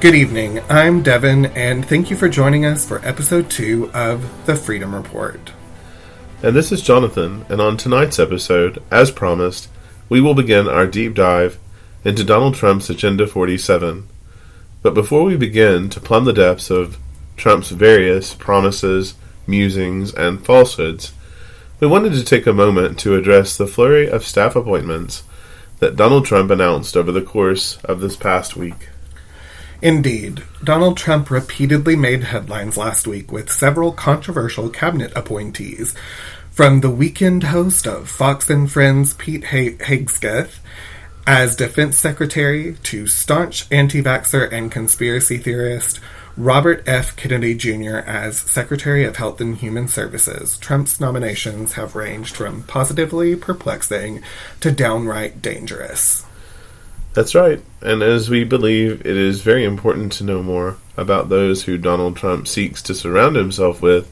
Good evening, I'm Devin, and thank you for joining us for episode 2 of The Freedom Report. And this is Jonathan, and on tonight's episode, as promised, we will begin our deep dive into Donald Trump's Agenda 47. But before we begin to plumb the depths of Trump's various promises, musings, and falsehoods, we wanted to take a moment to address the flurry of staff appointments that Donald Trump announced over the course of this past week. Indeed, Donald Trump repeatedly made headlines last week with several controversial cabinet appointees, from the weekend host of Fox and Friends Pete Hegseth as Defense Secretary to staunch anti-vaxxer and conspiracy theorist Robert F. Kennedy Jr. as Secretary of Health and Human Services. Trump's nominations have ranged from positively perplexing to downright dangerous. That's right, and as we believe it is very important to know more about those who Donald Trump seeks to surround himself with,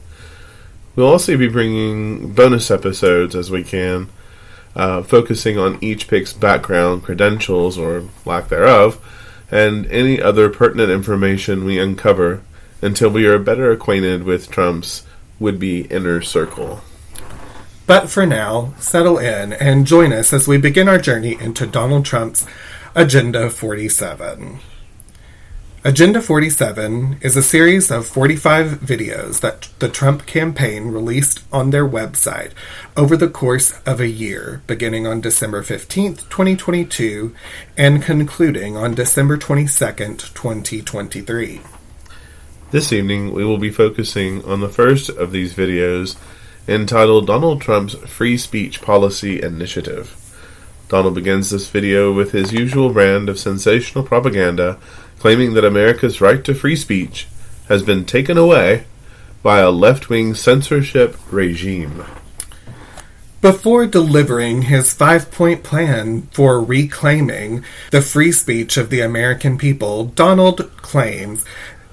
we'll also be bringing bonus episodes as we can, focusing on each pick's background, credentials, or lack thereof, and any other pertinent information we uncover until we are better acquainted with Trump's would-be inner circle. But for now, settle in and join us as we begin our journey into Donald Trump's Agenda 47. Agenda 47 is a series of 45 videos that the Trump campaign released on their website over the course of a year, beginning on December 15th, 2022, and concluding on December 22nd, 2023. This evening, we will be focusing on the first of these videos, entitled Donald Trump's Free Speech Policy Initiative. Donald begins this video with his usual brand of sensational propaganda, claiming that America's right to free speech has been taken away by a left-wing censorship regime. Before delivering his 5-point plan for reclaiming the free speech of the American people, Donald claims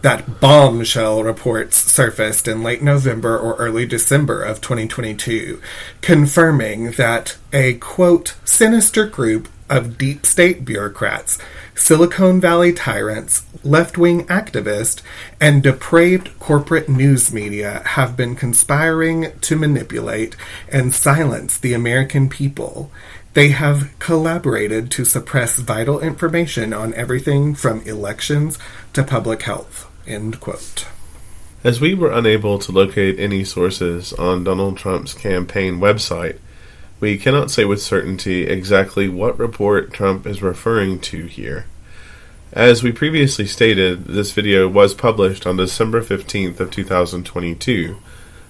that bombshell reports surfaced in late November or early December of 2022, confirming that a, quote, sinister group of deep state bureaucrats, Silicon Valley tyrants, left-wing activists, and depraved corporate news media have been conspiring to manipulate and silence the American people. They have collaborated to suppress vital information on everything from elections to public health. End quote. As we were unable to locate any sources on Donald Trump's campaign website, we cannot say with certainty exactly what report Trump is referring to here. As we previously stated, this video was published on December 15th of 2022,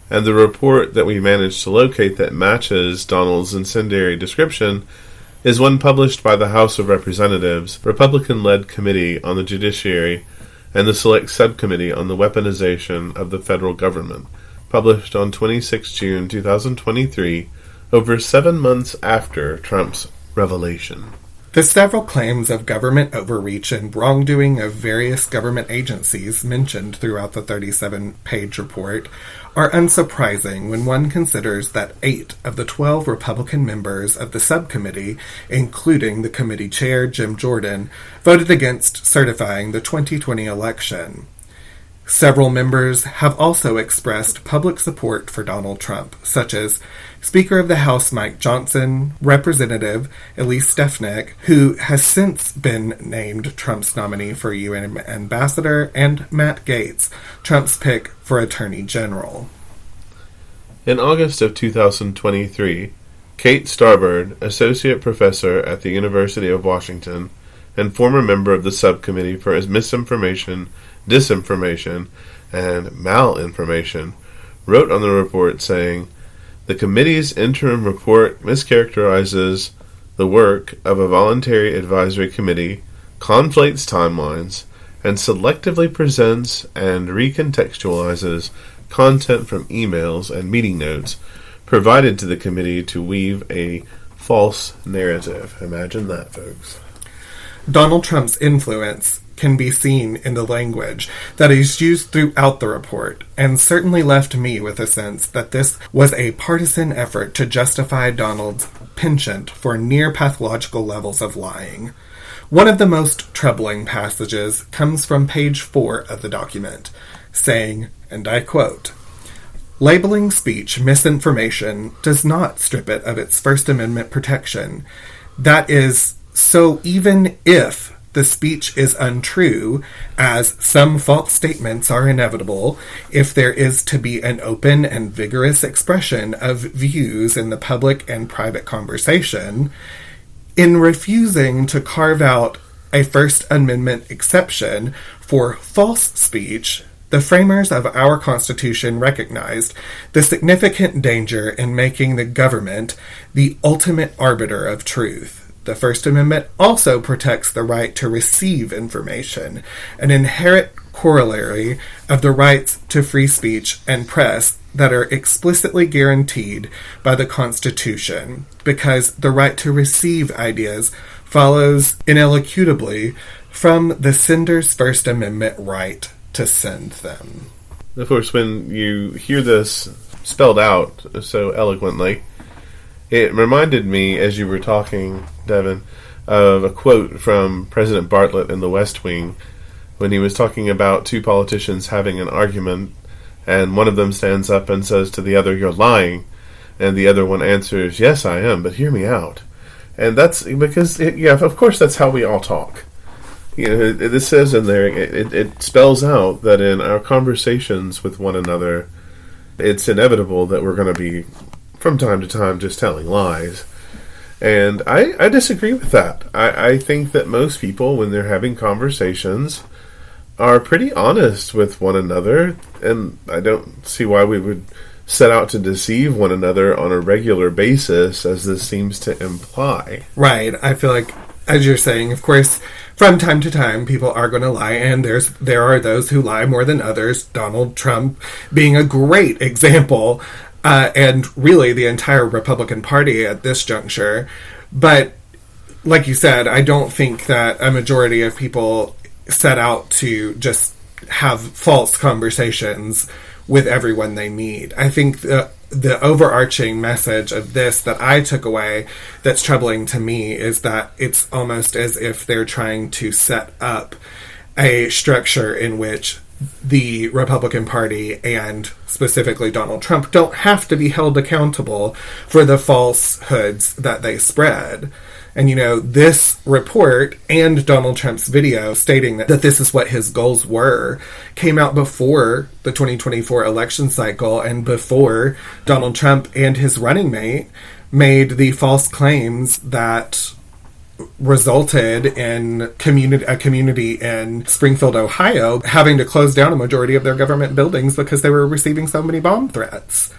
and the report that we managed to locate that matches Donald's incendiary description is one published by the House of Representatives, Republican-led Committee on the Judiciary, and the Select Subcommittee on the Weaponization of the Federal Government, published on 26 June 2023, over 7 months after Trump's revelation. The several claims of government overreach and wrongdoing of various government agencies mentioned throughout the 37-page report are unsurprising when one considers that 8 of the 12 Republican members of the subcommittee, including the committee chair Jim Jordan, voted against certifying the 2020 election. Several members have also expressed public support for Donald Trump, such as Speaker of the House Mike Johnson, Representative Elise Stefanik, who has since been named Trump's nominee for UN Ambassador, and Matt Gaetz, Trump's pick for Attorney General. In August of 2023, Kate Starbird, Associate Professor at the University of Washington and former member of the Subcommittee for Misinformation, Disinformation, and Malinformation, wrote on the report saying, "The committee's interim report mischaracterizes the work of a voluntary advisory committee, conflates timelines, and selectively presents and recontextualizes content from emails and meeting notes provided to the committee to weave a false narrative." Imagine that, folks. Donald Trump's influence can be seen in the language that is used throughout the report, and certainly left me with a sense that this was a partisan effort to justify Donald's penchant for near pathological levels of lying. One of the most troubling passages comes from page 4 of the document, saying, and I quote, "Labeling speech misinformation does not strip it of its First Amendment protection. That is, so even if the speech is untrue, as some false statements are inevitable, if there is to be an open and vigorous expression of views in the public and private conversation, in refusing to carve out a First Amendment exception for false speech, the framers of our Constitution recognized the significant danger in making the government the ultimate arbiter of truth. The First Amendment also protects the right to receive information, an inherent corollary of the rights to free speech and press that are explicitly guaranteed by the Constitution, because the right to receive ideas follows ineluctably from the sender's First Amendment right to send them." Of course, when you hear this spelled out so eloquently, it reminded me, as you were talking, Devin, of a quote from President Bartlett in The West Wing when he was talking about two politicians having an argument, and one of them stands up and says to the other, "You're lying," and the other one answers, "Yes, I am, but hear me out." And that's because, of course, that's how we all talk. This says in there, it spells out that in our conversations with one another, it's inevitable that we're going to be, from time to time, just telling lies. And I disagree with that. I think that most people, when they're having conversations, are pretty honest with one another, and I don't see why we would set out to deceive one another on a regular basis, as this seems to imply. Right. I feel like, as you're saying, of course, from time to time, people are going to lie, and there are those who lie more than others, Donald Trump being a great example, and really the entire Republican Party at this juncture. But like you said, I don't think that a majority of people set out to just have false conversations with everyone they meet. I think the overarching message of this that I took away that's troubling to me is that it's almost as if they're trying to set up a structure in which the Republican Party and specifically Donald Trump don't have to be held accountable for the falsehoods that they spread. And, this report and Donald Trump's video stating that this is what his goals were came out before the 2024 election cycle and before Donald Trump and his running mate made the false claims that resulted in a community in Springfield, Ohio, having to close down a majority of their government buildings because they were receiving so many bomb threats.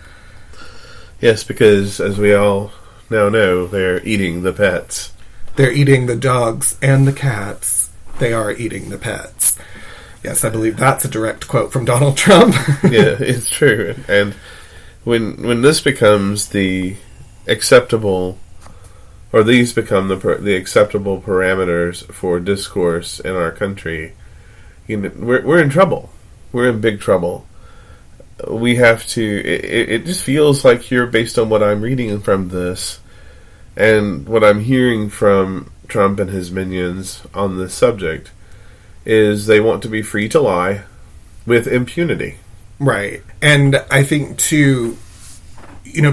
Yes, because, as we all now know, they're eating the pets. They're eating the dogs and the cats. They are eating the pets. Yes, I believe that's a direct quote from Donald Trump. Yeah, it's true. And when this becomes the acceptable, or these become the acceptable parameters for discourse in our country, we're in trouble. We're in big trouble. We have to. It just feels like here, based on what I'm reading from this, and what I'm hearing from Trump and his minions on this subject, is they want to be free to lie with impunity. Right. And I think, too,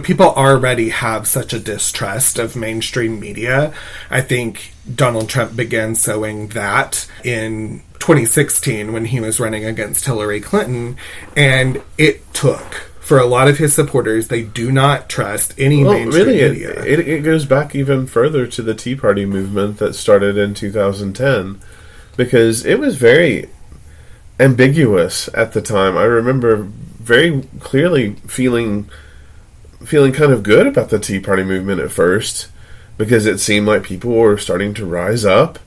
people already have such a distrust of mainstream media. I think Donald Trump began sowing that in 2016 when he was running against Hillary Clinton, and it took. For a lot of his supporters, they do not trust any mainstream media. It goes back even further to the Tea Party movement that started in 2010, because it was very ambiguous at the time. I remember very clearly feeling kind of good about the Tea Party movement at first, because it seemed like people were starting to rise up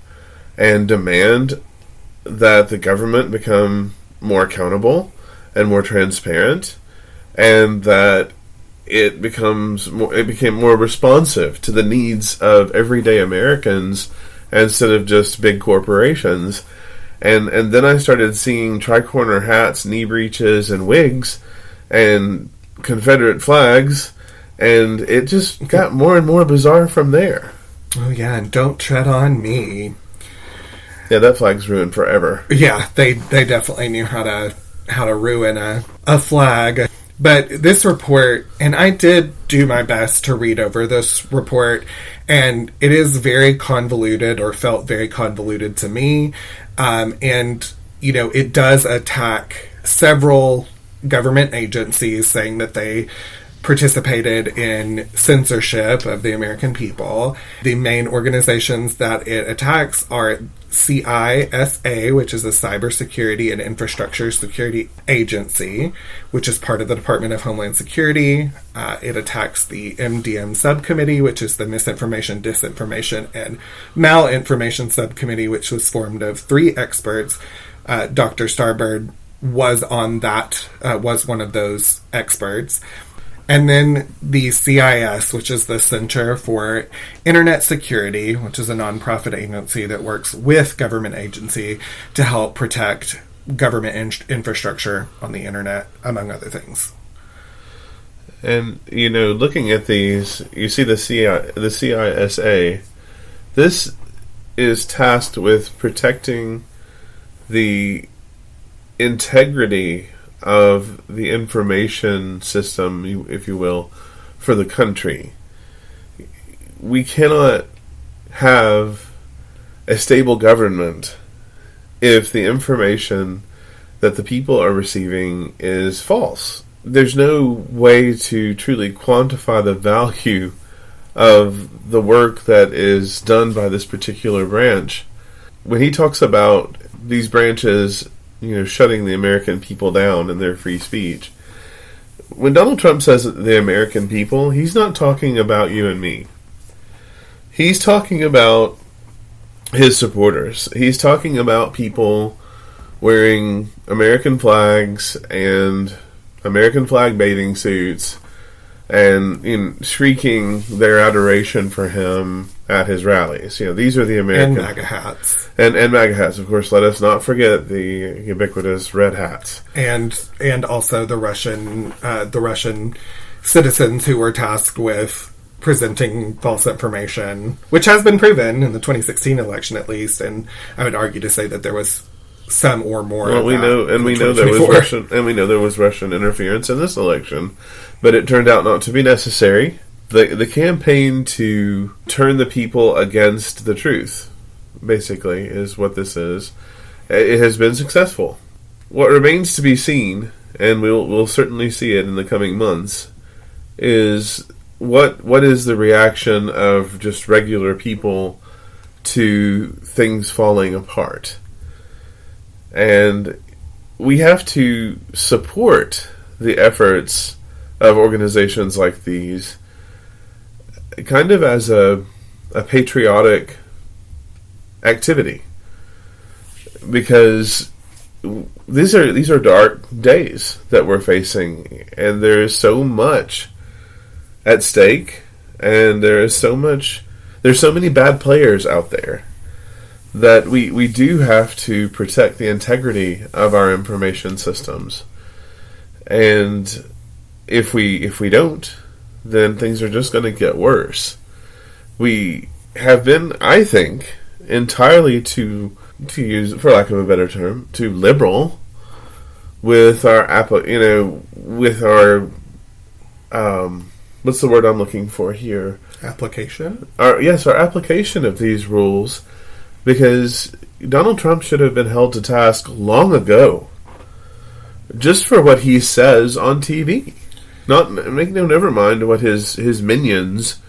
and demand that the government become more accountable and more transparent, and that it became more responsive to the needs of everyday Americans instead of just big corporations. And then I started seeing tricorner hats, knee breeches, and wigs, and Confederate flags, and it just got more and more bizarre from there. Oh yeah, and don't tread on me. Yeah, that flag's ruined forever. Yeah, they definitely knew how to ruin a flag. But this report, and I did do my best to read over this report, and it is very convoluted, or felt very convoluted to me. And, it does attack several government agencies, saying that they participated in censorship of the American people. The main organizations that it attacks are CISA, which is the Cybersecurity and Infrastructure Security Agency, which is part of the Department of Homeland Security. It attacks the MDM Subcommittee, which is the Misinformation, Disinformation, and Malinformation Subcommittee, which was formed of 3 experts. Dr. Starbird was was one of those experts. And then the CIS, which is the Center for Internet Security, which is a nonprofit agency that works with government agency to help protect government infrastructure on the internet, among other things. And, looking at these, you see the CISA. This is tasked with protecting the integrity of the information system, if you will, for the country. We cannot have a stable government if the information that the people are receiving is false. There's no way to truly quantify the value of the work that is done by this particular branch. When he talks about these branches shutting the American people down in their free speech. When Donald Trump says the American people, he's not talking about you and me. He's talking about his supporters. He's talking about people wearing American flags and American flag bathing suits and shrieking their adoration for him at his rallies. These are the American... And MAGA hats. And MAGA hats, of course. Let us not forget the ubiquitous red hats. And also the Russian citizens who were tasked with presenting false information, which has been proven in the 2016 election at least, and I would argue to say that there was some or more. Well, we know there was Russian interference in this election, but it turned out not to be necessary. The campaign to turn the people against the truth, basically, is what this is. It has been successful. What remains to be seen, and we'll certainly see it in the coming months, is what is the reaction of just regular people to things falling apart. And we have to support the efforts of organizations like these kind of as a patriotic activity, because these are dark days that we're facing, and there is so much at stake, and there's so many bad players out there that we do have to protect the integrity of our information systems. And if we don't, then things are just going to get worse. We have been, I think, entirely to use, for lack of a better term, too liberal with our with our what's the word I'm looking for here? Application? Our application of these rules, because Donald Trump should have been held to task long ago just for what he says on TV. Never mind what his minions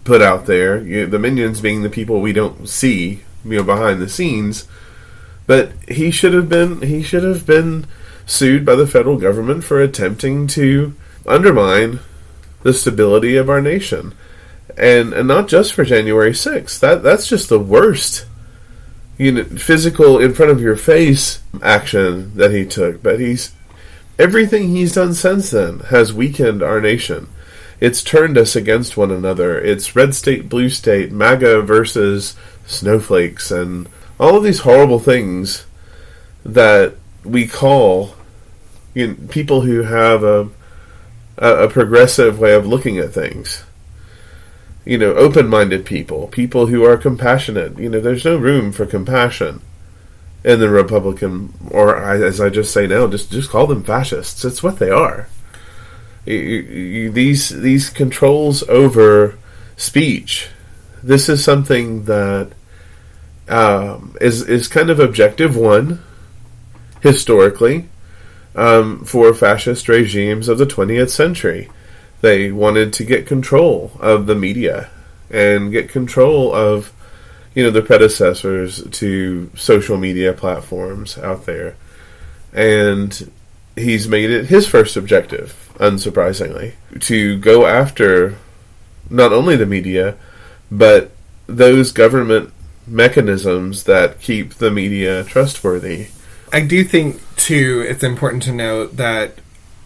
put out there. The minions being the people we don't see, behind the scenes. But he should have been sued by the federal government for attempting to undermine the stability of our nation, and not just for January 6th. That's just the worst, physical in front of your face action that he took. But everything he's done since then has weakened our nation. It's turned us against one another. It's red state, blue state, MAGA versus snowflakes, and all of these horrible things that we call people who have a progressive way of looking at things. Open-minded people who are compassionate. There's no room for compassion in the Republican, or as I just say now, just call them fascists. It's what they are. These controls over speech. This is something that is kind of objective one, historically, for fascist regimes of the 20th century. They wanted to get control of the media and get control of, the predecessors to social media platforms out there. And he's made it his first objective, unsurprisingly, to go after not only the media, but those government mechanisms that keep the media trustworthy. I do think, too, it's important to note that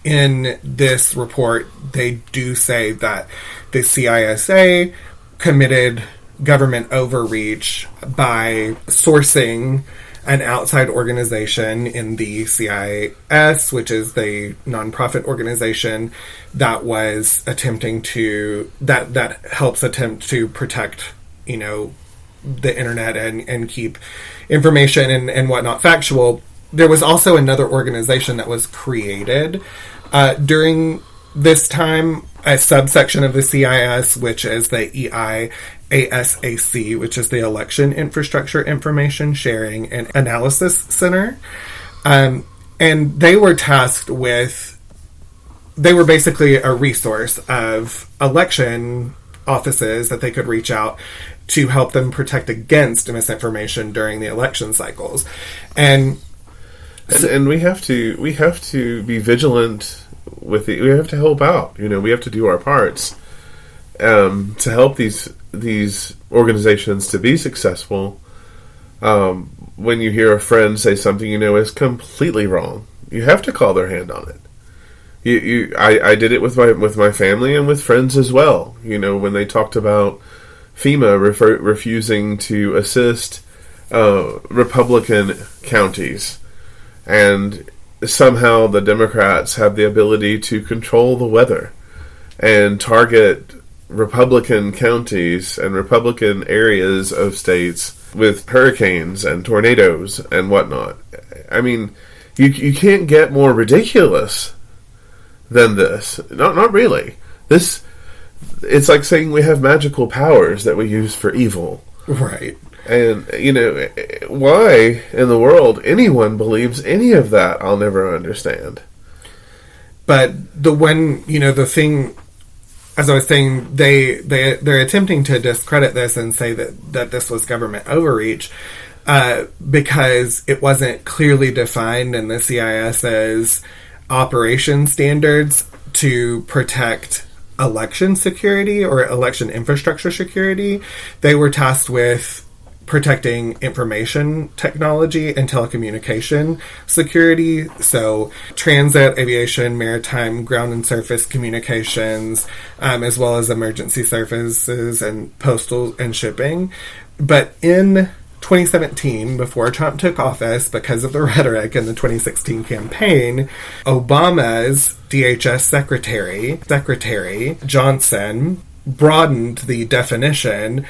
in this report, they do say that the CISA committed government overreach by sourcing an outside organization in the CIS, which is the nonprofit organization that was attempting to, that helps attempt to protect, the internet and keep information and whatnot factual. There was also another organization that was created during this time, a subsection of the CIS, which is the EIASAC, which is the Election Infrastructure Information Sharing and Analysis Center. And they were tasked with, they were basically a resource of election offices that they could reach out to help them protect against misinformation during the election cycles. And we have to be vigilant with it. We have to help out. We have to do our parts to help these organizations to be successful. When you hear a friend say something is completely wrong, you have to call their hand on it. I did it with my family and with friends as well. When they talked about FEMA refusing to assist Republican counties, and somehow the Democrats have the ability to control the weather and target Republican counties and Republican areas of states with hurricanes and tornadoes and whatnot. I mean, you can't get more ridiculous than this. Not really. It's like saying we have magical powers that we use for evil. Right. And, why in the world anyone believes any of that, I'll never understand. But the thing, as I was saying, they're attempting to discredit this and say that this was government overreach because it wasn't clearly defined in the CIS's operation standards to protect election security or election infrastructure security. They were tasked with protecting information technology and telecommunication security, so transit, aviation, maritime, ground and surface communications, as well as emergency services and postal and shipping. But in 2017, before Trump took office, because of the rhetoric in the 2016 campaign, Obama's DHS Secretary Johnson broadened the definition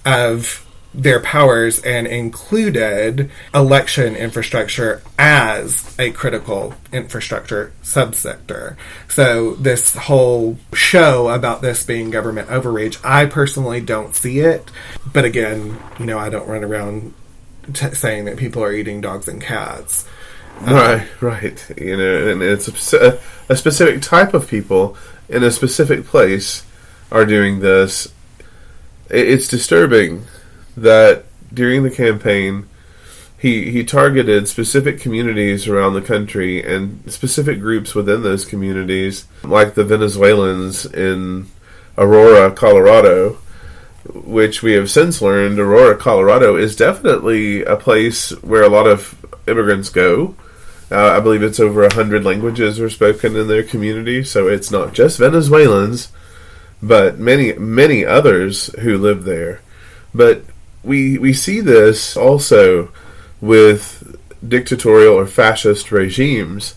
of their powers and included election infrastructure as a critical infrastructure subsector. So this whole show about this being government overreach, I personally don't see it. But again, I don't run around saying that people are eating dogs and cats. Right. And it's a specific type of people in a specific place are doing this. It's disturbing that during the campaign, he targeted specific communities around the country and specific groups within those communities, like the Venezuelans in Aurora, Colorado, which we have since learned Aurora, Colorado is definitely a place where a lot of immigrants go. I believe it's over 100 languages are spoken in their community, so it's not just Venezuelans, but many others who live there. But we see this also with dictatorial or fascist regimes.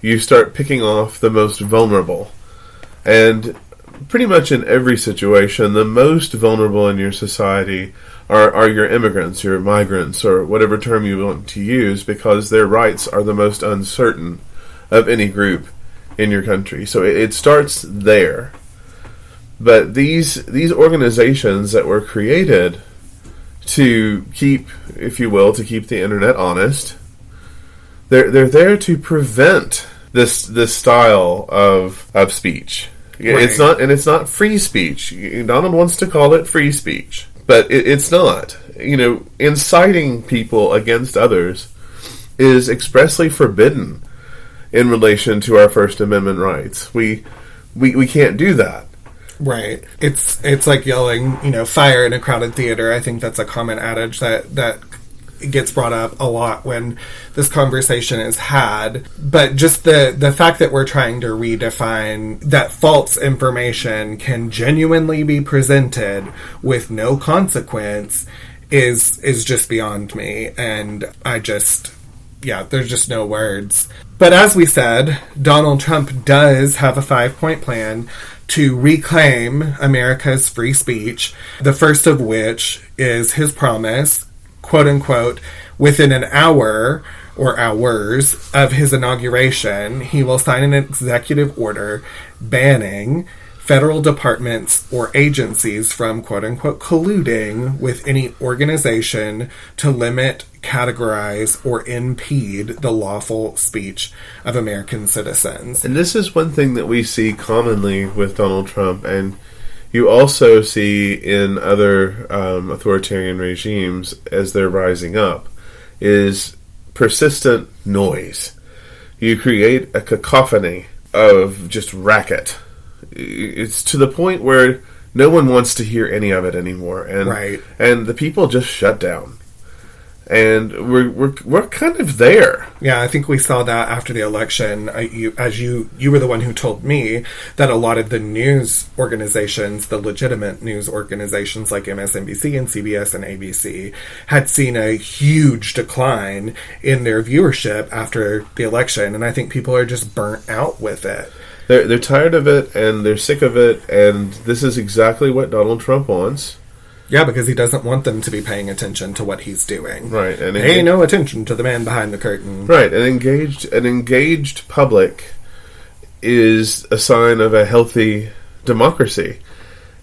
You start picking off the most vulnerable. And pretty much in every situation, the most vulnerable in your society are your immigrants, your migrants, or whatever term you want to use, because their rights are the most uncertain of any group in your country. So it starts there. But these organizations that were created to keep, if you will, to keep the internet honest, they're there to prevent this style of speech. Right. It's not free speech. Donald wants to call it free speech, but it's not. Inciting people against others is expressly forbidden in relation to our First Amendment rights. We can't do that. Right. It's like yelling, fire in a crowded theater. I think that's a common adage that gets brought up a lot when this conversation is had. But just the fact that we're trying to redefine that false information can genuinely be presented with no consequence is just beyond me. And there's just no words. But as we said, Donald Trump does have a 5-point plan to reclaim America's free speech, the first of which is his promise, quote unquote, within an hour or hours of his inauguration, he will sign an executive order banning federal departments or agencies from, quote unquote, colluding with any organization to limit, categorize, or impede the lawful speech of American citizens. And this is one thing that we see commonly with Donald Trump, and you also see in other authoritarian regimes as they're rising up, is persistent noise. You create a cacophony of just racket. It's to the point where no one wants to hear any of it anymore, and the people just shut down. And we're kind of there. Yeah, I think we saw that after the election. You were the one who told me that a lot of the news organizations, the legitimate news organizations like MSNBC and CBS and ABC, had seen a huge decline in their viewership after the election, and I think people are just burnt out with it. They're tired of it, and they're sick of it, and this is exactly what Donald Trump wants. Yeah, because he doesn't want them to be paying attention to what he's doing. Right. And pay no attention to the man behind the curtain. Right. An engaged public is a sign of a healthy democracy.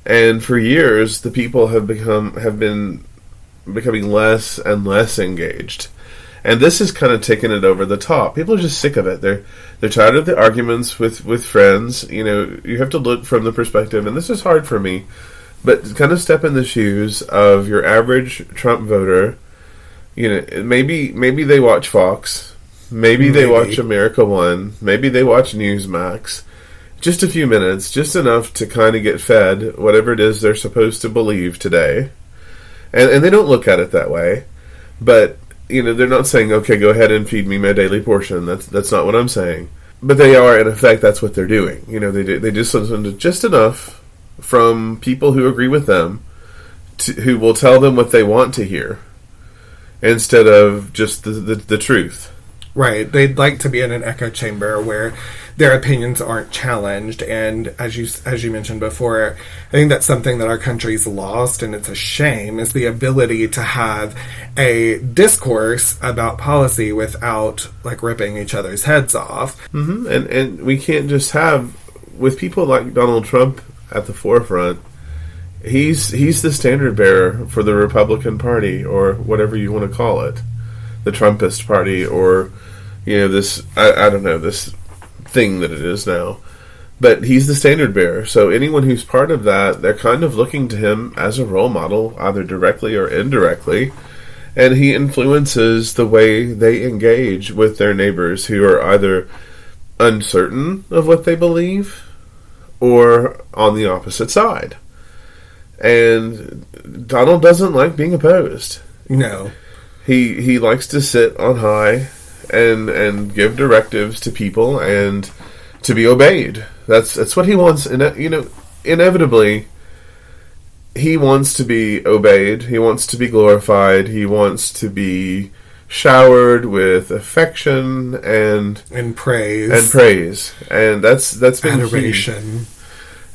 And for years, the people have been becoming less and less engaged. And this has kind of taken it over the top. People are just sick of it. They're tired of the arguments with friends. You have to look from the perspective, and this is hard for me, but kind of step in the shoes of your average Trump voter. Maybe they watch Fox. Maybe they watch America One. Maybe they watch Newsmax. Just a few minutes, just enough to kind of get fed whatever it is they're supposed to believe today. And they don't look at it that way. But, they're not saying, okay, go ahead and feed me my daily portion. That's not what I'm saying. But they are, in effect, that's what they're doing. They just listen to just enough from people who agree with them, who will tell them what they want to hear, instead of just the truth. Right. They'd like to be in an echo chamber where their opinions aren't challenged. And as you mentioned before, I think that's something that our country's lost, and it's a shame, is the ability to have a discourse about policy without ripping each other's heads off. Mm-hmm. And we can't just have, with people like Donald Trump at the forefront, he's the standard bearer for the Republican Party, or whatever you want to call it, the Trumpist Party, or this I don't know, this thing that it is now. But he's the standard bearer, so anyone who's part of that, they're kind of looking to him as a role model, either directly or indirectly, and he influences the way they engage with their neighbors who are either uncertain of what they believe or on the opposite side. And Donald doesn't like being opposed. No. He likes to sit on high and give directives to people and to be obeyed. That's what he wants. And inevitably, he wants to be obeyed. He wants to be glorified. He wants to be showered with affection and praise and that's been adoration.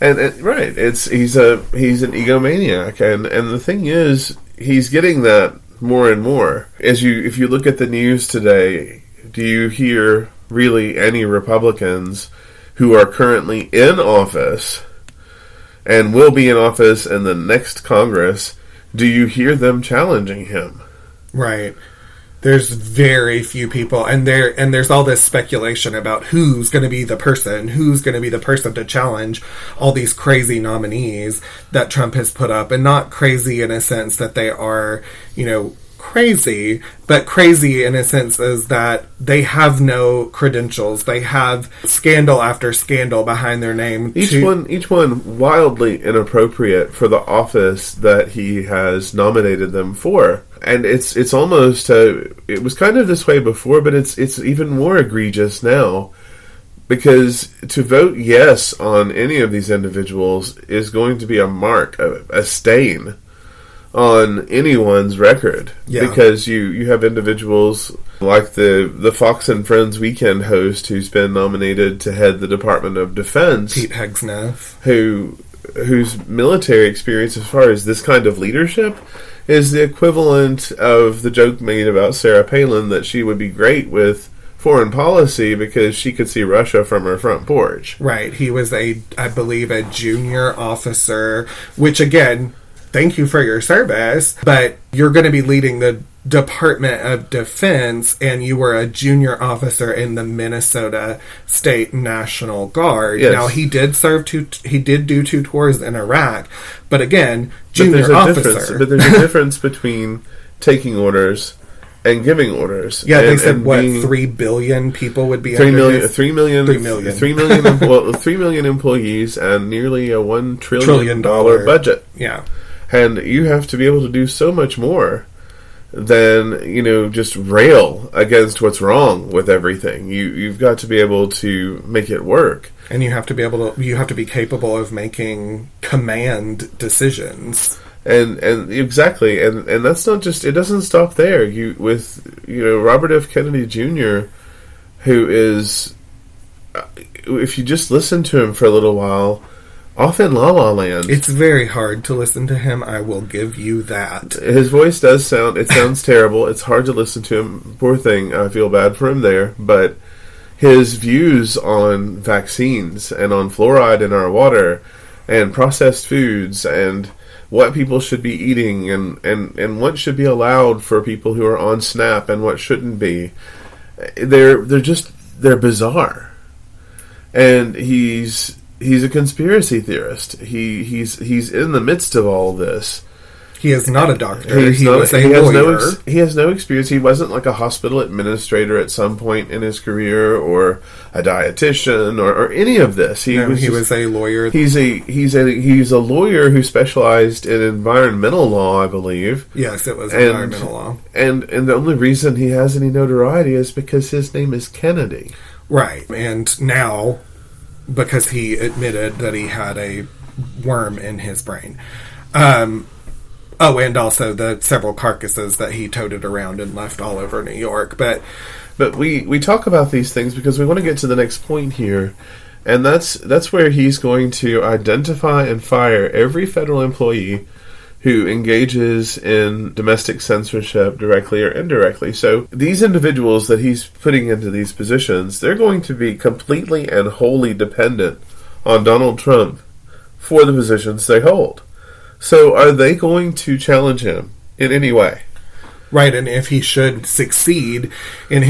And right, he's an egomaniac, and the thing is, he's getting that more and more. If you look at the news today, do you hear really any Republicans who are currently in office and will be in office in the next Congress, do you hear them challenging him? Right. There's very few people, and there's all this speculation about who's going to be the person to challenge all these crazy nominees that Trump has put up, and not crazy in a sense that they are, crazy, but crazy in a sense is that they have no credentials. They have scandal after scandal behind their name. Each one wildly inappropriate for the office that he has nominated them for. And it's almost it was kind of this way before, but it's even more egregious now, because to vote yes on any of these individuals is going to be a mark, a stain on anyone's record. Yeah. Because you have individuals like the Fox and Friends weekend host who's been nominated to head the Department of Defense, Pete Hegseth, whose military experience as far as this kind of leadership is the equivalent of the joke made about Sarah Palin that she would be great with foreign policy because she could see Russia from her front porch. Right. He was I believe a junior officer, which again, thank you for your service, but you're going to be leading the Department of Defense, and you were a junior officer in the Minnesota State National Guard. Yes. Now, he did do 2 tours in Iraq, but again, junior officer. But there's a difference between taking orders and giving orders. Yeah, they said, 3 billion people would be 3 million employees and nearly a $1 trillion budget. Yeah. And you have to be able to do so much more than, just rail against what's wrong with everything. You've got to be able to make it work. And you have to be capable of making command decisions. And exactly, and that's not just, it doesn't stop there. Robert F. Kennedy Jr., who is, if you just listen to him for a little while, off in La La Land. It's very hard to listen to him, I will give you that. His voice sounds terrible. It's hard to listen to him. Poor thing, I feel bad for him there, but his views on vaccines and on fluoride in our water and processed foods and what people should be eating and what should be allowed for people who are on SNAP and what shouldn't be, they're bizarre. And he's a conspiracy theorist. He's in the midst of all this. He is not a doctor. He was a lawyer. He has no experience. He wasn't like a hospital administrator at some point in his career, or a dietitian, or any of this. He was a lawyer. He's a lawyer who specialized in environmental law, I believe. Yes, it was environmental law. And the only reason he has any notoriety is because his name is Kennedy. Right. And now, because he admitted that he had a worm in his brain. And also the several carcasses that he toted around and left all over New York. But we talk about these things because we want to get to the next point here, and that's where he's going to identify and fire every federal employee who engages in domestic censorship directly or indirectly. So these individuals that he's putting into these positions, they're going to be completely and wholly dependent on Donald Trump for the positions they hold. So are they going to challenge him in any way? Right, and if he should succeed in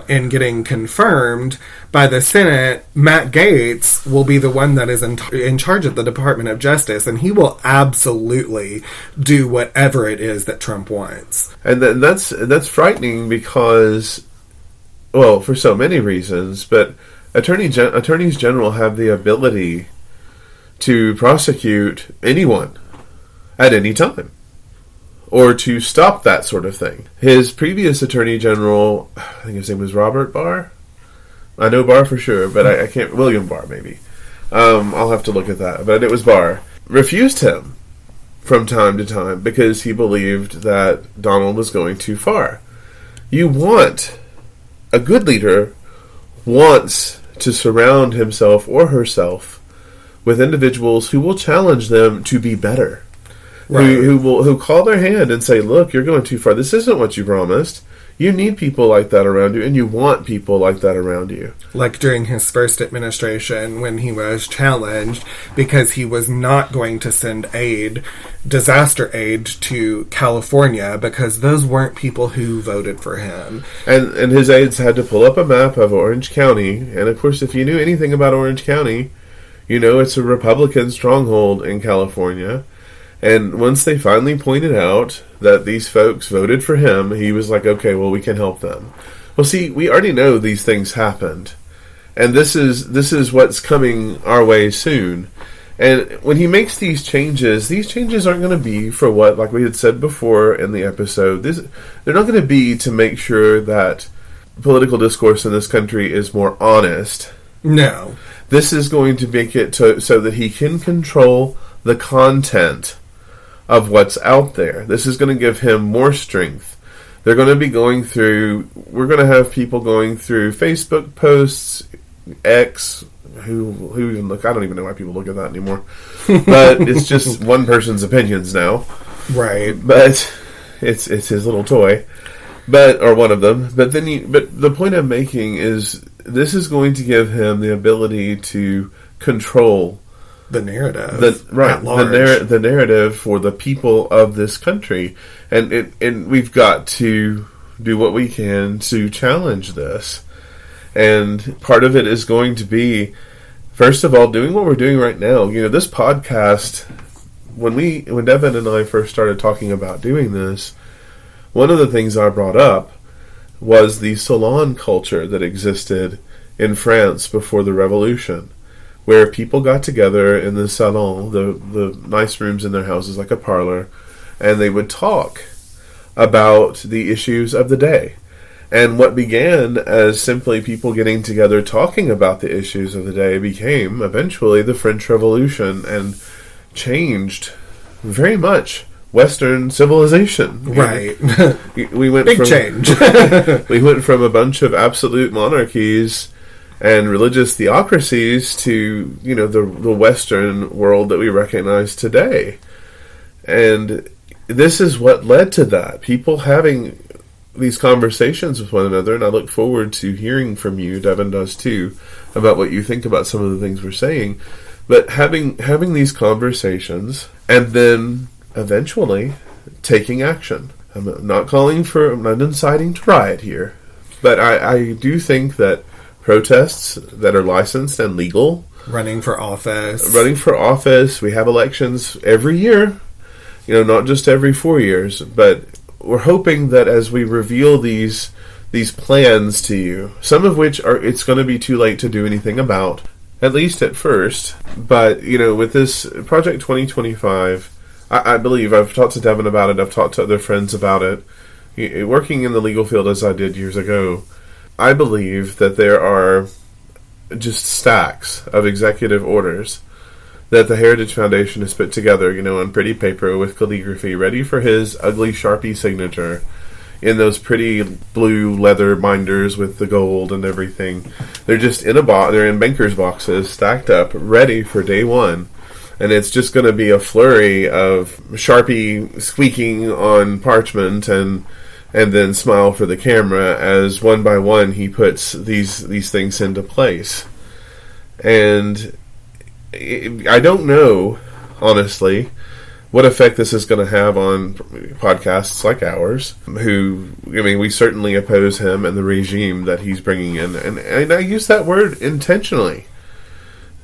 in getting confirmed by the Senate, Matt Gaetz will be the one that is in charge of the Department of Justice, and he will absolutely do whatever it is that Trump wants. And that's frightening because, well, for so many reasons, but attorneys general have the ability to prosecute anyone at any time, or to stop that sort of thing. His previous Attorney General, I think his name was Robert Barr. I know Barr for sure, but I can't. William Barr, maybe. I'll have to look at that. But it was Barr. Refused him from time to time because he believed that Donald was going too far. A good leader wants to surround himself or herself with individuals who will challenge them to be better. Right. who call their hand and say, look, you're going too far. This isn't what you promised. You need people like that around you, and you want people like that around you. Like during his first administration, when he was challenged because he was not going to send disaster aid to California, because those weren't people who voted for him. And his aides had to pull up a map of Orange County, and of course, if you knew anything about Orange County, you know it's a Republican stronghold in California. And once they finally pointed out that these folks voted for him, he was like, okay, well, we can help them. Well, see, we already know these things happened. And this is what's coming our way soon. And when he makes these changes aren't going to be for what, like we had said before in the episode, they're not going to be to make sure that political discourse in this country is more honest. No. This is going to make it so that he can control the content of what's out there. This is going to give him more strength. They're going to be we're going to have people going through Facebook posts, X, who even look, I don't even know why people look at that anymore. But it's just one person's opinions now. Right. But it's his little toy. Or one of them. But the point I'm making is this is going to give him the ability to control the narrative, the narrative for the people of this country, and we've got to do what we can to challenge this. And part of it is going to be, first of all, doing what we're doing right now. You know, this podcast, when Devin and I first started talking about doing this, one of the things I brought up was the salon culture that existed in France before the Revolution, where people got together in the salon, the nice rooms in their houses, like a parlor, and they would talk about the issues of the day. And what began as simply people getting together talking about the issues of the day became eventually the French Revolution, and changed very much Western civilization. Right. We went Big change. We went from a bunch of absolute monarchies and religious theocracies to, the Western world that we recognize today. And this is what led to that. People having these conversations with one another, and I look forward to hearing from you, Devin does too, about what you think about some of the things we're saying. But having these conversations, and then eventually taking action. I'm not inciting to riot here, but I do think that protests that are licensed and legal, running for office, we have elections every year, not just every 4 years, but we're hoping that as we reveal these plans to you, some of which it's going to be too late to do anything about, at least at first, but with this Project 2025, I believe, I've talked to Devin about it, I've talked to other friends about it, working in the legal field as I did years ago, I believe that there are just stacks of executive orders that the Heritage Foundation has put together, on pretty paper with calligraphy, ready for his ugly Sharpie signature in those pretty blue leather binders with the gold and everything. They're just in a box, they're in bankers' boxes, stacked up, ready for day one. And it's just going to be a flurry of Sharpie squeaking on parchment and then smile for the camera as one by one he puts these things into place. And I don't know, honestly, what effect this is going to have on podcasts like ours, we certainly oppose him and the regime that he's bringing in. And I use that word intentionally.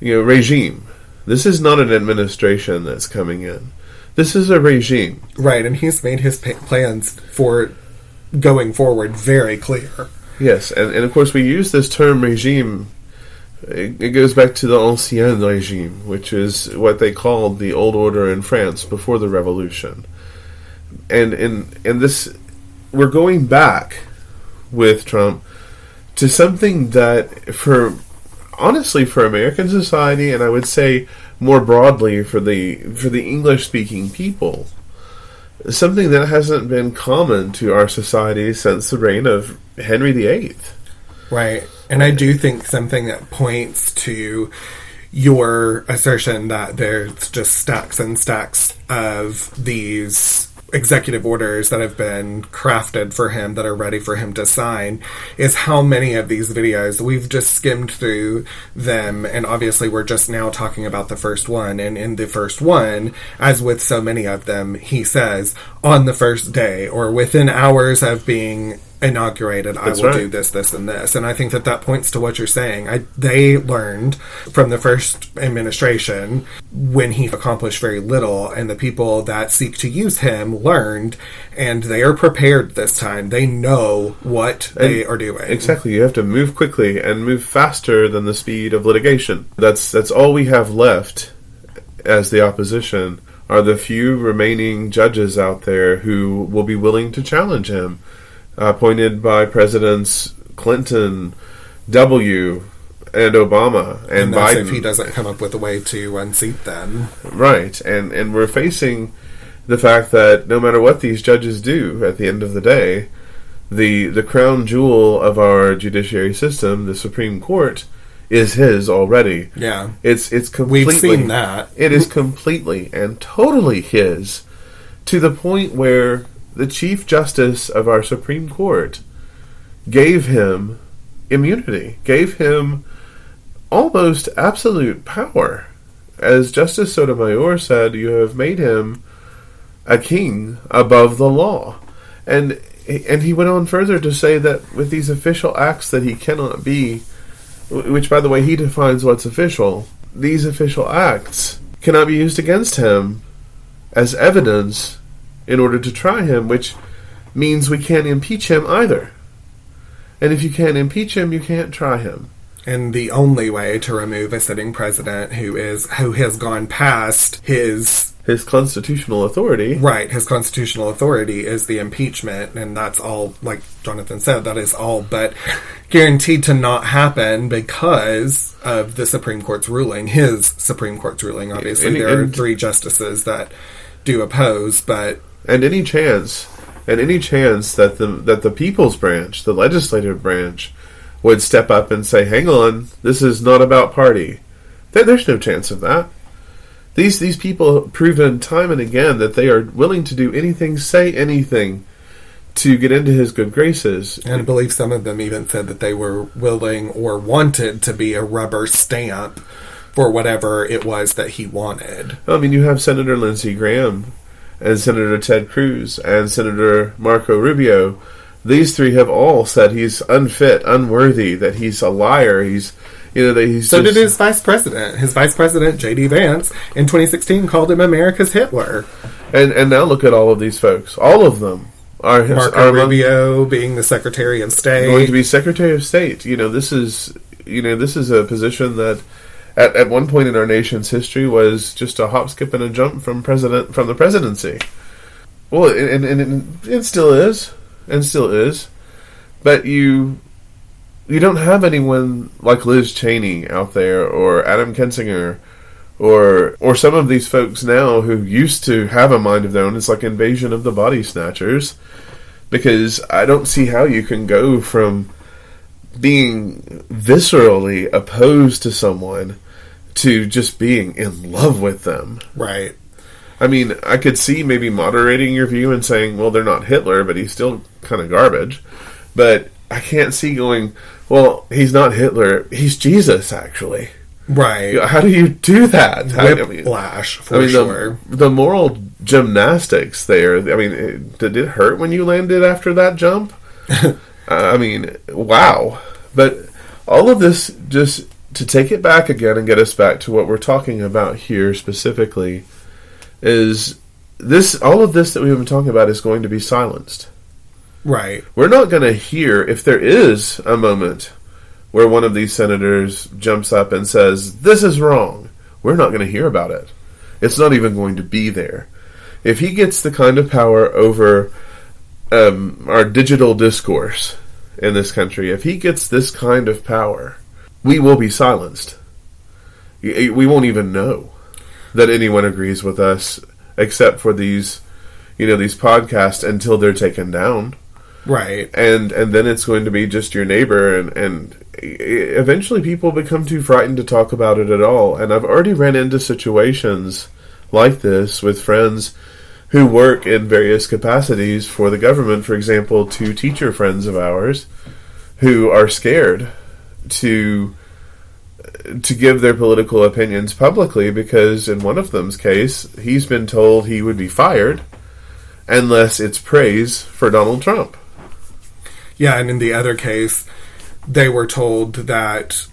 Regime. This is not an administration that's coming in. This is a regime. Right, and he's made his plans for going forward very clear. Yes, and of course we use this term regime. It goes back to the Ancien Regime, which is what they called the old order in France before the Revolution. And this, we're going back with Trump to something that honestly, for American society, and I would say more broadly for the English-speaking people, something that hasn't been common to our society since the reign of Henry VIII. Right. And I do think something that points to, your assertion that there's just stacks and stacks of these executive orders that have been crafted for him that are ready for him to sign is how many of these videos we've just skimmed through them, and obviously we're just now talking about the first one, and in the first one, as with so many of them, he says on the first day or within hours of being inaugurated, I will do this, this, and this. And I think that points to what you're saying. They learned from the first administration when he accomplished very little, and the people that seek to use him learned, and they are prepared this time. They know what they are doing. Exactly. You have to move quickly and move faster than the speed of litigation. That's all we have left as the opposition are the few remaining judges out there who will be willing to challenge him. Appointed by Presidents Clinton, W, and Obama, and that's Biden. If he doesn't come up with a way to unseat them. Right, and we're facing the fact that no matter what these judges do, at the end of the day, the crown jewel of our judiciary system, the Supreme Court, is his already. Yeah. It's completely... We've seen that. It is completely and totally his, to the point where the Chief Justice of our Supreme Court gave him immunity, gave him almost absolute power. As Justice Sotomayor said, you have made him a king above the law. And he went on further to say that with these official acts that he cannot be, which, by the way, he defines what's official, these official acts cannot be used against him as evidence in order to try him, which means we can't impeach him either. And if you can't impeach him, you can't try him. And the only way to remove a sitting president who has gone past his constitutional authority. Right, his constitutional authority is the impeachment, and that's all, like Jonathan said, that is all but guaranteed to not happen because of the Supreme Court's ruling, his Supreme Court's ruling. Obviously, there are 3 justices that do oppose, but... And any chance that the people's branch, the legislative branch, would step up and say, hang on, this is not about party. There's no chance of that. These people have proven time and again that they are willing to do anything, say anything, to get into his good graces. And I believe some of them even said that they were willing or wanted to be a rubber stamp for whatever it was that he wanted. I mean, you have Senator Lindsey Graham and Senator Ted Cruz and Senator Marco Rubio. These 3 have all said he's unfit, unworthy, that he's a liar. So did his vice president. His vice president, J.D. Vance, in 2016 called him America's Hitler. And now look at all of these folks. All of them are Marco Rubio being the Secretary of State. Going to be Secretary of State. This is a position that at one point in our nation's history was just a hop, skip, and a jump from the presidency. Well, and it still is. And still is. But you don't have anyone like Liz Cheney out there, or Adam Kinzinger, or some of these folks now who used to have a mind of their own. It's like Invasion of the Body Snatchers, because I don't see how you can go from being viscerally opposed to someone to just being in love with them. Right. I mean, I could see maybe moderating your view and saying, well, they're not Hitler, but he's still kind of garbage. But I can't see going, well, he's not Hitler, he's Jesus, actually. Right. How do you do that? Whiplash, for sure. The moral gymnastics there, I mean, did it hurt when you landed after that jump? I mean, wow. But all of this, just to take it back again and get us back to what we're talking about here specifically, is all of this that we've been talking about is going to be silenced. Right. We're not going to hear, if there is a moment where one of these senators jumps up and says, this is wrong, we're not going to hear about it. It's not even going to be there. If he gets the kind of power over our digital discourse in this country, if he gets this kind of power, we will be silenced. We won't even know that anyone agrees with us, except for these podcasts until they're taken down. Right. And then it's going to be just your neighbor and eventually people become too frightened to talk about it at all. And I've already ran into situations like this with friends who work in various capacities for the government. For example, two teacher friends of ours who are scared to give their political opinions publicly because in one of them's case, he's been told he would be fired unless it's praise for Donald Trump. Yeah, and in the other case, they were told that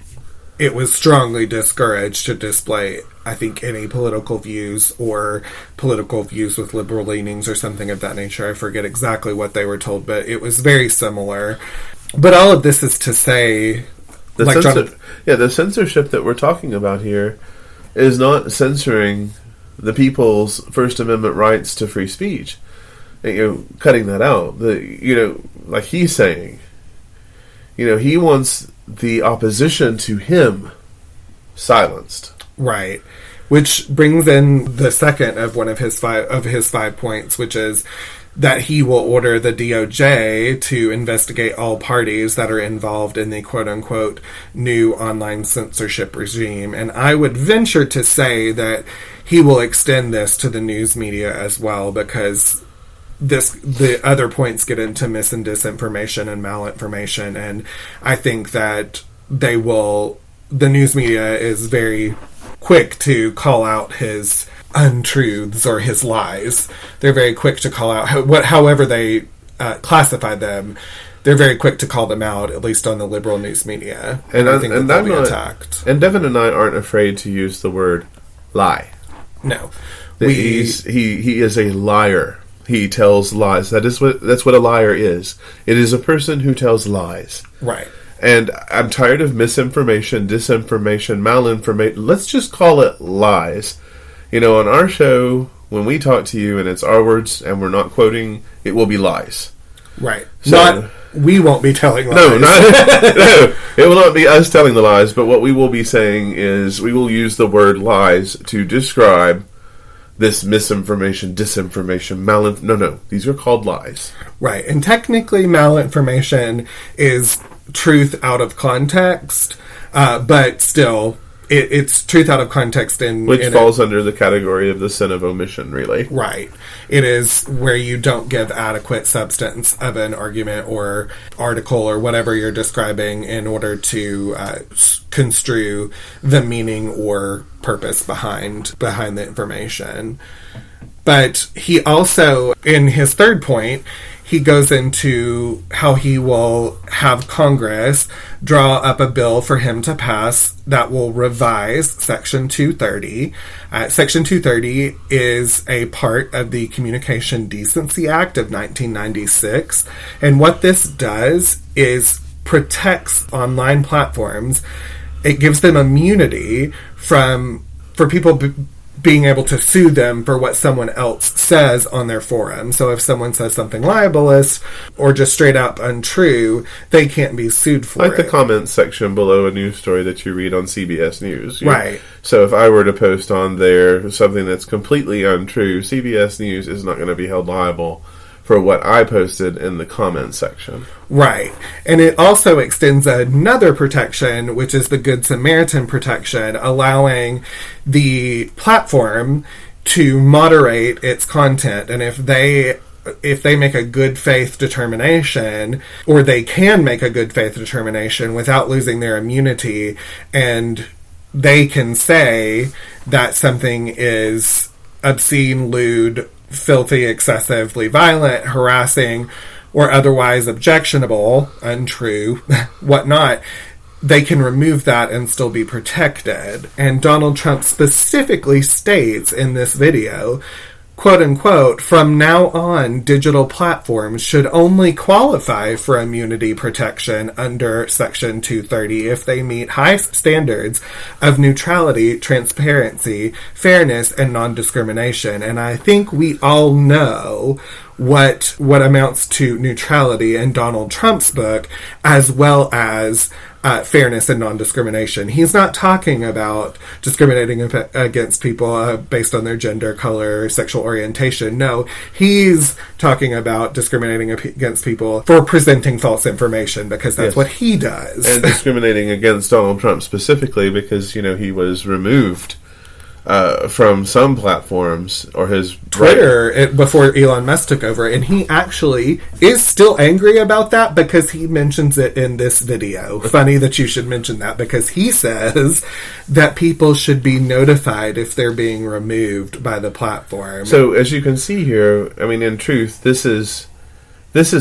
it was strongly discouraged to display, I think, any political views or political views with liberal leanings or something of that nature. I forget exactly what they were told, but it was very similar. But all of this is to say... the censorship that we're talking about here is not censoring the people's First Amendment rights to free speech. Cutting that out. Like he's saying, he wants the opposition to him silenced. Right. Which brings in the second of one of his five points, which is that he will order the DOJ to investigate all parties that are involved in the quote-unquote new online censorship regime. And I would venture to say that he will extend this to the news media as well, because the other points get into mis and disinformation and malinformation, and I think that the news media is very quick to call out his untruths or his lies. They're very quick to call out however they classify them. They're very quick to call them out, at least on the liberal news media. And I think they'll be attacked. And Devin and I aren't afraid to use the word lie. No, he is a liar. He tells lies. That's what a liar is. It is a person who tells lies. Right. And I'm tired of misinformation, disinformation, malinformation. Let's just call it lies. On our show, when we talk to you and it's our words and we're not quoting, it will be lies. Right. So, we won't be telling lies. No, it will not be us telling the lies, but what we will be saying is we will use the word lies to describe this misinformation, disinformation, these are called lies. Right. And technically malinformation is truth out of context, but still... It's truth out of context which falls under the category of the sin of omission, really. Right. It is where you don't give adequate substance of an argument or article or whatever you're describing in order to construe the meaning or purpose behind the information. But he also, in his third point, he goes into how he will have Congress draw up a bill for him to pass that will revise Section 230. Section 230 is a part of the Communication Decency Act of 1996. And what this does is protects online platforms. It gives them immunity for people being able to sue them for what someone else says on their forum. So if someone says something libelous or just straight up untrue, they can't be sued for it. Like the comments section below a news story that you read on CBS News. Right. So if I were to post on there something that's completely untrue, CBS News is not going to be held liable for what I posted in the comment section. Right. And it also extends another protection, which is the Good Samaritan protection, allowing the platform to moderate its content. And if they make a good faith determination, or they can make a good faith determination without losing their immunity, and they can say that something is obscene, lewd, filthy, excessively violent, harassing, or otherwise objectionable, untrue, whatnot, they can remove that and still be protected. And Donald Trump specifically states in this video, quote unquote, from now on, digital platforms should only qualify for immunity protection under Section 230 if they meet high standards of neutrality, transparency, fairness, and non-discrimination. And I think we all know what amounts to neutrality in Donald Trump's book, as well as fairness and non-discrimination. He's not talking about discriminating against people based on their gender, color, sexual orientation. No, he's talking about discriminating against people for presenting false information, because that's what he does. And discriminating against Donald Trump specifically because, he was removed from some platforms, or his Twitter, before Elon Musk took over, and he actually is still angry about that because he mentions it in this video. Funny that you should mention that, because he says that people should be notified if they're being removed by the platform. So, as you can see here, in truth, this is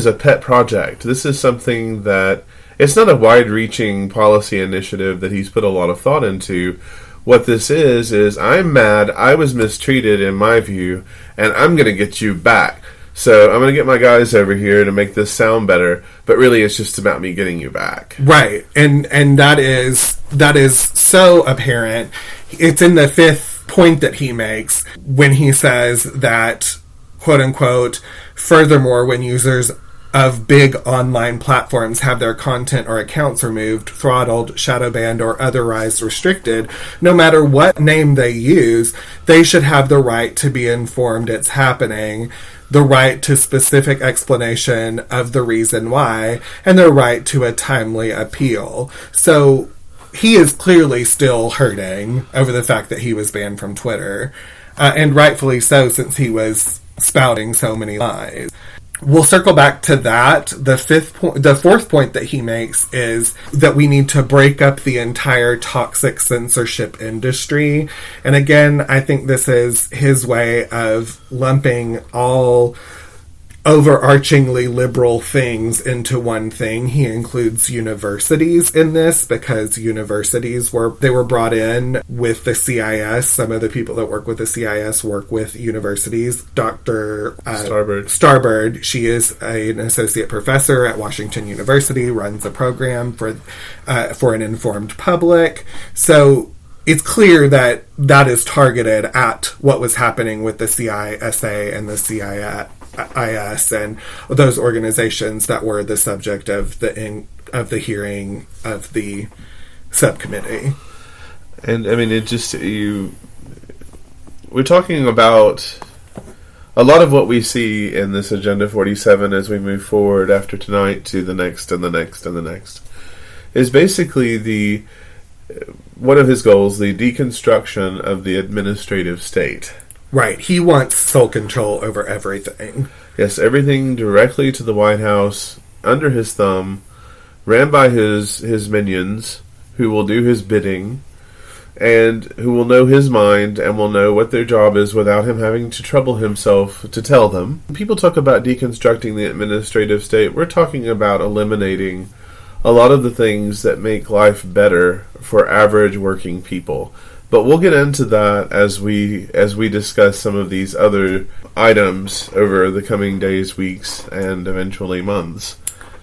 a pet project. This is something that, it's not a wide-reaching policy initiative that he's put a lot of thought into. What this is I'm mad, I was mistreated in my view, and I'm going to get you back. So I'm going to get my guys over here to make this sound better, but really it's just about me getting you back. Right, and that is so apparent. It's in the fifth point that he makes when he says that, quote unquote, furthermore, when users of big online platforms have their content or accounts removed, throttled, shadow banned, or otherwise restricted, no matter what name they use, they should have the right to be informed it's happening, the right to specific explanation of the reason why, and the right to a timely appeal. So he is clearly still hurting over the fact that he was banned from Twitter, and rightfully so, since he was spouting so many lies. We'll circle back to that. The fourth point that he makes is that we need to break up the entire toxic censorship industry. And again, I think this is his way of lumping all overarchingly liberal things into one thing. He includes universities in this because universities were brought in with the CIS. Some of the people that work with the CIS work with universities. Dr. Starbird, she is an associate professor at Washington University, runs a program for an informed public. So it's clear that is targeted at what was happening with the CISA and the CIS and those organizations that were the subject of the hearing of the subcommittee. And we're talking about a lot of what we see in this Agenda 47 as we move forward after tonight to the next and the next and the next is basically one of his goals, the deconstruction of the administrative state. Right. He wants sole control over everything. Yes, everything directly to the White House, under his thumb, ran by his minions, who will do his bidding, and who will know his mind and will know what their job is without him having to trouble himself to tell them. When people talk about deconstructing the administrative state, we're talking about eliminating a lot of the things that make life better for average working people. But we'll get into that as we discuss some of these other items over the coming days, weeks, and eventually months.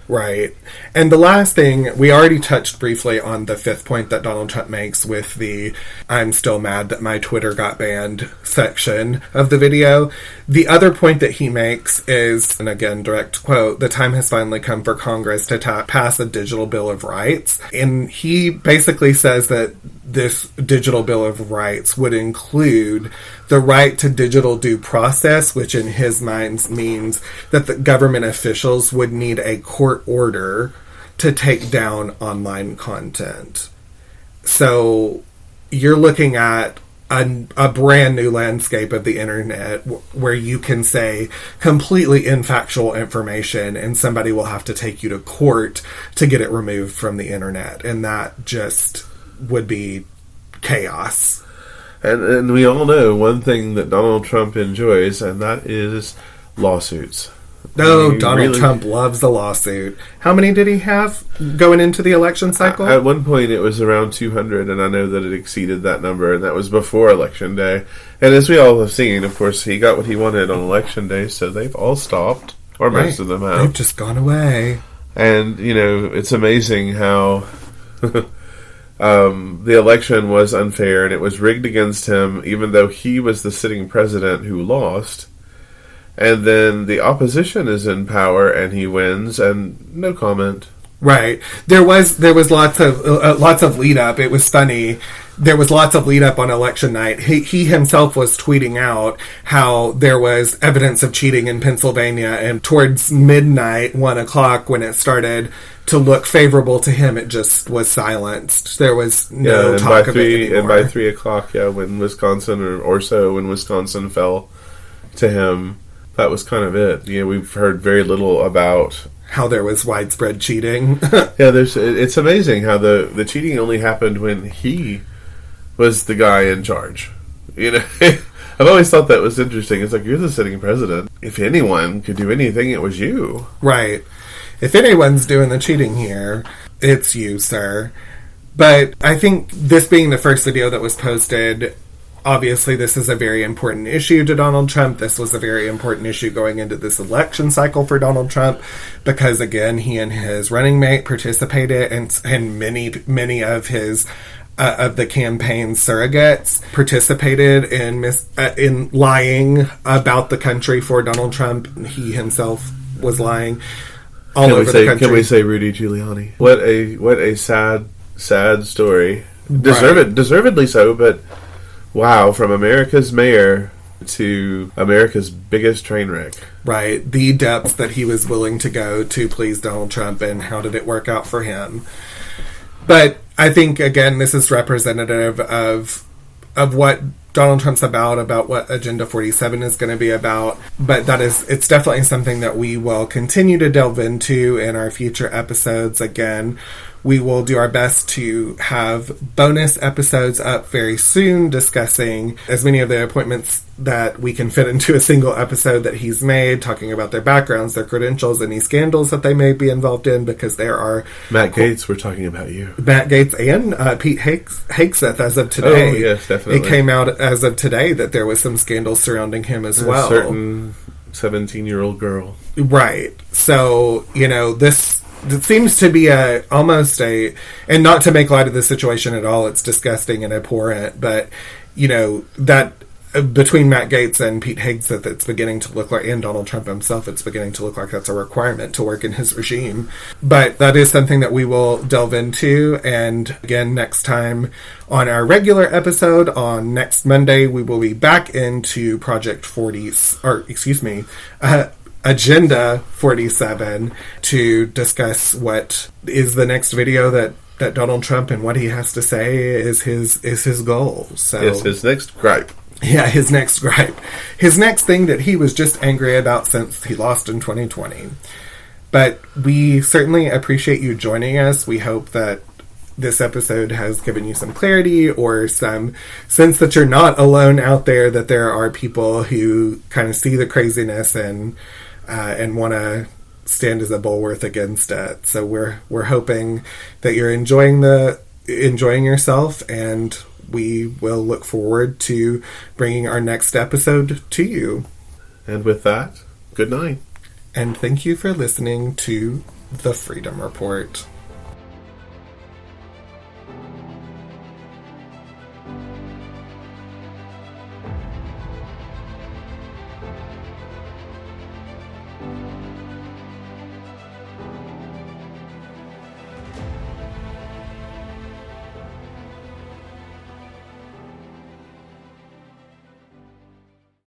Right. And the last thing, we already touched briefly on the fifth point that Donald Trump makes with the "I'm still mad that my Twitter got banned" section of the video. The other point that he makes is, and again, direct quote, "The time has finally come for Congress to pass a digital Bill of Rights." And he basically says that this digital Bill of Rights would include the right to digital due process, which in his mind means that the government officials would need a court order to take down online content. So you're looking at a brand new landscape of the internet where you can say completely infactual information and somebody will have to take you to court to get it removed from the internet. And that just would be chaos. And we all know one thing that Donald Trump enjoys, and that is lawsuits. Donald Trump loves a lawsuit. How many did he have going into the election cycle? At one point it was around 200, and I know that it exceeded that number, and that was before Election Day. And as we all have seen, of course, he got what he wanted on Election Day, so they've all stopped, or most of them have. They've just gone away. And, it's amazing how the election was unfair, and it was rigged against him, even though he was the sitting president who lost. And then the opposition is in power, and he wins, and no comment. Right. There was lots of lead up. It was funny. There was lots of lead up on election night. He himself was tweeting out how there was evidence of cheating in Pennsylvania, and towards midnight, 1:00, when it started to look favorable to him, it just was silenced. There was no talk of it anymore. And by 3:00, when Wisconsin when Wisconsin fell to him, that was kind of it. We've heard very little about how there was widespread cheating. It's amazing how the cheating only happened when he was the guy in charge. I've always thought that was interesting. It's like, you're the sitting president. If anyone could do anything, it was you. Right. If anyone's doing the cheating here, it's you, sir. But I think this being the first video that was posted, obviously this is a very important issue to Donald Trump. This was a very important issue going into this election cycle for Donald Trump because, again, he and his running mate participated, and many of his of the campaign surrogates participated in lying about the country for Donald Trump. He himself was lying all over the country. Can we say Rudy Giuliani? What a sad story. Deservedly so, but wow, from America's mayor to America's biggest train wreck. Right. The depths that he was willing to go to please Donald Trump, and how did it work out for him? But I think, again, this is representative of what Donald Trump's about what Agenda 47 is going to be about. But it's definitely something that we will continue to delve into in our future episodes. Again, we will do our best to have bonus episodes up very soon discussing as many of the appointments that we can fit into a single episode that he's made, talking about their backgrounds, their credentials, any scandals that they may be involved in, because there are... Matt Gaetz, we're talking about you. Matt Gaetz and Pete Hegseth as of today. Oh, yes, definitely. It came out as of today that there was some scandals surrounding him as well. A certain 17-year-old girl. Right. So, this... It seems to be and not to make light of the situation at all, it's disgusting and abhorrent, but, that between Matt Gaetz and Pete Hegseth, it's beginning to look like, and Donald Trump himself, it's beginning to look like that's a requirement to work in his regime. But that is something that we will delve into, and again, next time on our regular episode, on next Monday, we will be back into Agenda 47 to discuss what is the next video that Donald Trump and what he has to say is his goal. So it's his next gripe. Yeah, his next gripe. His next thing that he was just angry about since he lost in 2020. But we certainly appreciate you joining us. We hope that this episode has given you some clarity or some sense that you're not alone out there, that there are people who kind of see the craziness and want to stand as a bulwark against it. So we're hoping that you're enjoying yourself, and we will look forward to bringing our next episode to you. And with that, good night. And thank you for listening to The Freedom Report.